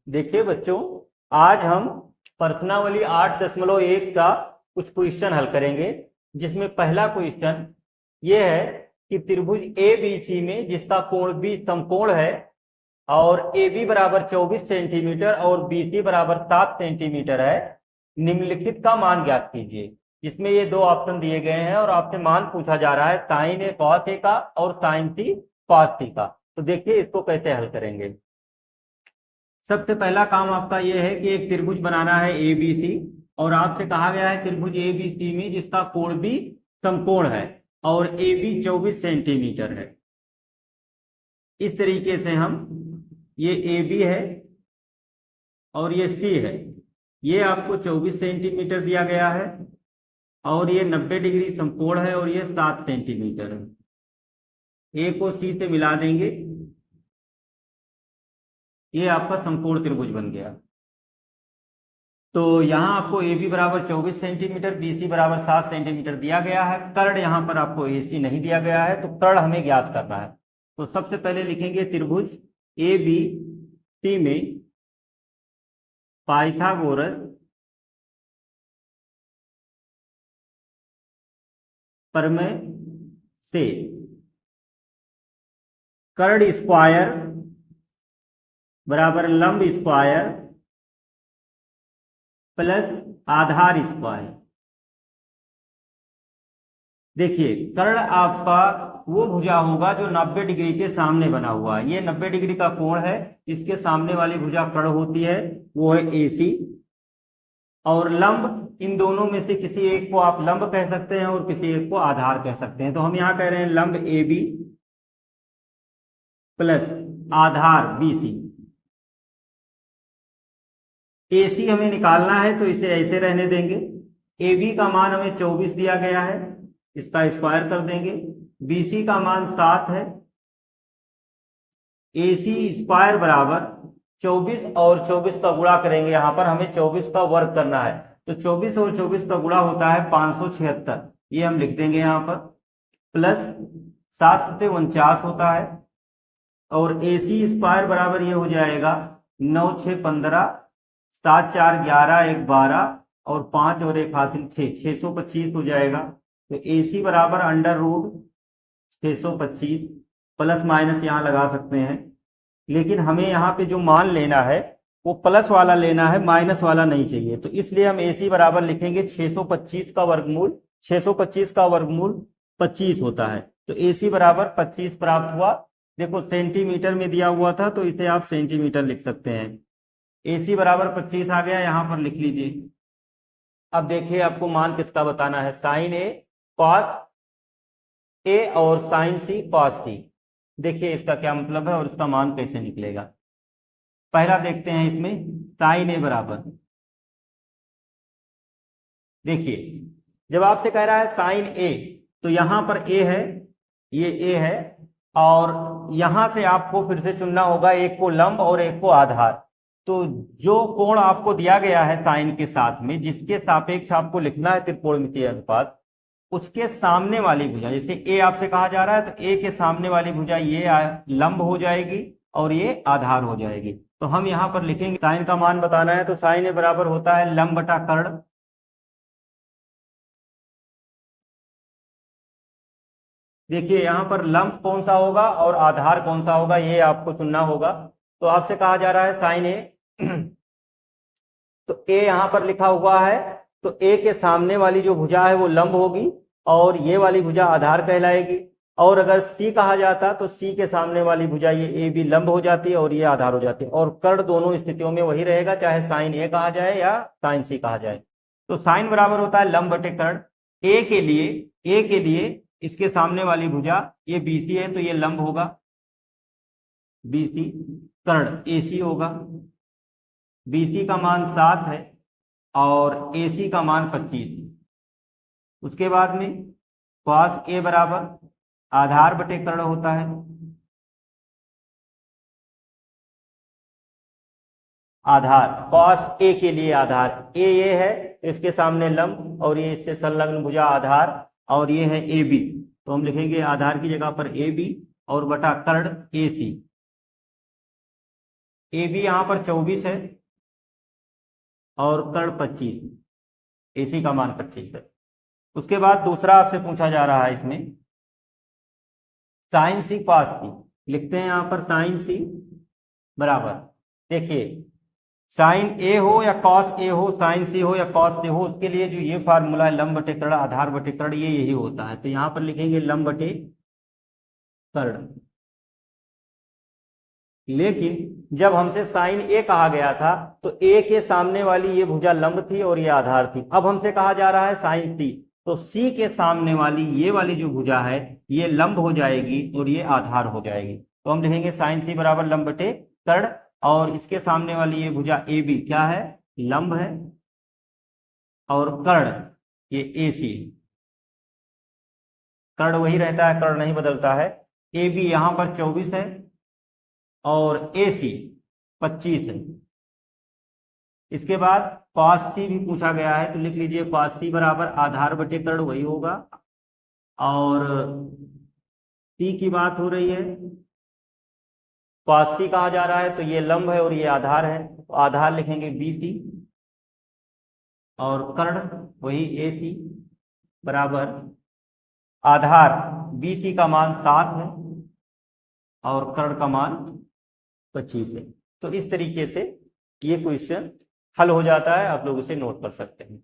देखिए बच्चों, आज हम प्रश्नावली 8.1 का कुछ क्वेश्चन हल करेंगे, जिसमें पहला क्वेश्चन ये है कि त्रिभुज ए बी सी में जिसका कोण बी समकोण है और ए बी बराबर 24 सेंटीमीटर और बी सी बराबर 7 सेंटीमीटर है, निम्नलिखित का मान ज्ञात कीजिए। इसमें ये दो ऑप्शन दिए गए हैं और आपसे मान पूछा जा रहा है साइन ए कॉस ए का और साइन सी कॉस सी का। तो देखिए इसको कैसे हल करेंगे। सबसे पहला काम आपका यह है कि एक त्रिभुज बनाना है ए बी सी, और आपसे कहा गया है त्रिभुज ए बी सी में जिसका कोण भी समकोण है और ए बी 24 सेंटीमीटर है। इस तरीके से हम ये ए बी है और ये सी है, ये आपको 24 सेंटीमीटर दिया गया है और ये 90 डिग्री समकोण है और ये 7 सेंटीमीटर है। ए को सी से मिला देंगे, ये आपका समकोण त्रिभुज बन गया। तो यहाँ आपको ए बी बराबर 24 सेंटीमीटर, बी सी बराबर 7 सेंटीमीटर दिया गया है। कर्ण यहाँ पर आपको ए सी नहीं दिया गया है, तो कर्ण हमें ज्ञात करना है। तो सबसे पहले लिखेंगे त्रिभुज ए बी सी में पाइथागोरस प्रमेय से कर्ण स्क्वायर बराबर लंब स्क्वायर प्लस आधार स्क्वायर। देखिए कर्ण आपका वो भुजा होगा जो 90 डिग्री के सामने बना हुआ है। ये 90 डिग्री का कोण है, इसके सामने वाली भुजा कर्ण होती है, वो है AC। और लंब, इन दोनों में से किसी एक को आप लंब कह सकते हैं और किसी एक को आधार कह सकते हैं। तो हम यहां कह रहे हैं लंब AB प्लस आधार BC। AC हमें निकालना है तो इसे ऐसे रहने देंगे। AB का मान हमें 24 दिया गया है, इसका स्क्वायर कर देंगे। BC का मान 7 है। AC स्क्वायर बराबर 24 और 24 का गुणा करेंगे, यहां पर हमें 24 का वर्ग करना है, तो 24 और 24 का गुणा होता है 576, ये हम लिख देंगे यहां पर। प्लस 7 सत्ते 49 होता है, और AC स्क्वायर बराबर ये हो जाएगा 9 6 15, 7 4 11 1 12 और 5 और 1 हासिल 6, 625 हो जाएगा। तो AC बराबर अंडर रूट 625, प्लस माइनस यहाँ लगा सकते हैं, लेकिन हमें यहाँ पे जो मान लेना है वो प्लस वाला लेना है, माइनस वाला नहीं चाहिए। तो इसलिए हम AC बराबर लिखेंगे 625 का वर्गमूल, 625 का वर्गमूल 25 होता है। तो AC बराबर 25 प्राप्त हुआ। देखो सेंटीमीटर में दिया हुआ था तो इसे आप सेंटीमीटर लिख सकते हैं। AC बराबर 25 आ गया, यहां पर लिख लीजिए। अब देखिए आपको मान किसका बताना है, साइन ए कॉस ए और साइन सी कॉस सी। देखिए इसका क्या मतलब है और इसका मान कैसे निकलेगा। पहला देखते हैं इसमें, साइन ए बराबर, देखिए जब आपसे कह रहा है साइन ए, तो यहां पर ए है, ये ए है, और यहां से आपको फिर से चुनना होगा एक को लंब और एक को आधार। तो जो कोण आपको दिया गया है साइन के साथ में, जिसके सापेक्ष आपको लिखना है त्रिकोणमितीय अनुपात, उसके सामने वाली भुजा, जैसे ए आपसे कहा जा रहा है तो ए के सामने वाली भुजा ये लंब हो जाएगी और ये आधार हो जाएगी। तो हम यहां पर लिखेंगे, साइन का मान बताना है तो साइन ए बराबर होता है लंब बटा कर्ण। देखिए यहां पर लंब कौन सा होगा और आधार कौन सा होगा, ये आपको चुनना होगा। तो आपसे कहा जा रहा है साइन ए, तो ए यहां पर लिखा हुआ है, तो ए के सामने वाली जो भुजा है वो लंब होगी और ये वाली भुजा आधार कहलाएगी। और अगर सी कहा जाता तो सी के सामने वाली भुजा ये ए भी लंब हो जाती है और ये आधार हो जाती है। और कर्ण दोनों स्थितियों में वही रहेगा, चाहे साइन ए कहा जाए या साइन सी कहा जाए। तो साइन बराबर होता है लंब बटे कर्ण। ए के लिए इसके सामने वाली भुजा ये BC है तो ये लंब होगा BC, कर्ण AC होगा। BC का मान 7 है और AC का मान 25। उसके बाद में cos A बराबर आधार बटे कर्ण होता है। आधार cos A के लिए आधार A ये है, इसके सामने लंब और ये इससे संलग्न भुजा आधार, और ये है AB। तो हम लिखेंगे आधार की जगह पर AB और बटा कर्ण AC। ए बी यहाँ पर 24 है और कर्ण 25, AC का मान 25 है। उसके बाद दूसरा आपसे पूछा जा रहा है इसमें साइन सी कॉस सी, लिखते हैं यहाँ पर साइन सी बराबर, देखिए साइन ए हो या कॉस ए हो, साइन सी हो या कॉस सी हो, उसके लिए जो ये फार्मूला है लंब बटे कर्ण आधार बटे कर्ण, ये यही होता है। तो यहां पर लिखेंगे लंब बटे कर्ण। लेकिन जब हमसे साइन ए कहा गया था तो ए के सामने वाली ये भुजा लंब थी और ये आधार थी। अब हमसे कहा जा रहा है साइन सी, तो सी के सामने वाली ये वाली जो भुजा है ये लंब हो जाएगी और ये आधार हो जाएगी। तो हम लिखेंगे साइन सी बराबर लंब बटे कर्ण, और इसके सामने वाली ये भुजा ए बी क्या है, लंब है, और कर्ण ये ए सी, कर्ण वही रहता है, कर्ण नहीं बदलता है। ए बी यहां पर 24 है और ए सी 25 है। इसके बाद कॉस सी भी पूछा गया है, तो लिख लीजिए कॉस सी बराबर आधार बटे कर्ण वही होगा, और सी की बात हो रही है, कॉस सी कहा जा रहा है तो ये लंब है और ये आधार है, तो आधार लिखेंगे बी सी, और कर्ण वही ए सी बराबर आधार बी सी का मान 7 है और कर्ण का मान 25 है। तो इस तरीके से ये क्वेश्चन हल हो जाता है, आप लोग उसे नोट कर सकते हैं।